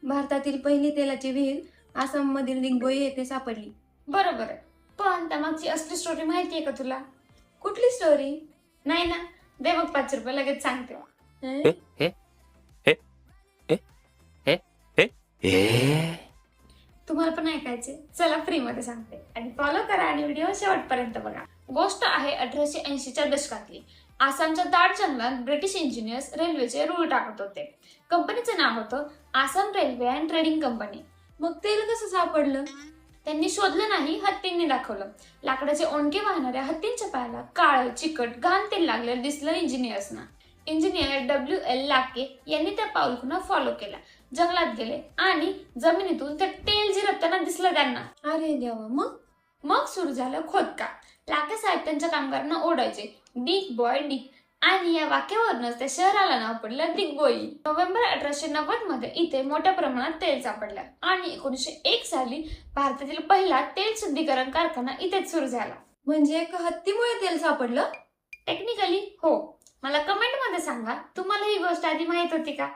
भारतातील पहिली तेलाची विहीर आसाम मधील दिग्बोई येथे सापडली. बरोबर आहे. पण त्यामागची असली स्टोरी माहितीये का तुला? कुठली स्टोरी? नाही ना? दे मग 5 रुपये, लगेच सांगते. तुम्हाला पण ऐकायचे? चला फ्री मध्ये सांगते आणि फॉलो करा आणि व्हिडिओ शेवटपर्यंत बघा. गोष्ट आहे 1880च्या दशकातली. आसामच्या दाट जंगलात ब्रिटिश इंजिनियर्स रेल्वेचे रूळ टाकत होते. कंपनीचं नाव होतं Assam railway and trading company. मग तेल कसं सापडलं? त्यांनी शोधलं नाही, हत्तींनी दाखवलं. लाकडाचे ओंडके वाहणाऱ्या हत्तींच्या पायाला काळं चिकट घाण तेल लागलेलं दिसलं इंजिनियर्सना. इंजिनियर WL लाके यांनी त्या पाऊलखुणा फॉलो केला. जंगलात गेले आणि जमिनीतून ते तेल झिरपताना दिसलं त्यांना. अरे देवा, मग सुरू झालं खोदकाम. लाके साहेब त्यांच्या कामगारांना ओरडायचे, डिग बॉय डिग, आणि या वाक्यावरूनच त्या शहराला नाव पडलं दिग्बोई. नोव्हेंबर 1890 मध्ये इथे मोठ्या प्रमाणात तेल सापडलं आणि 1901 साली भारतातील पहिला तेल शुद्धीकरण कारखाना इथेच सुरू झाला. म्हणजे एका हत्तीमुळे तेल सापडलं? टेक्निकली हो. मला कमेंट मध्ये सांगा, तुम्हाला ही गोष्ट आधी माहित होती का?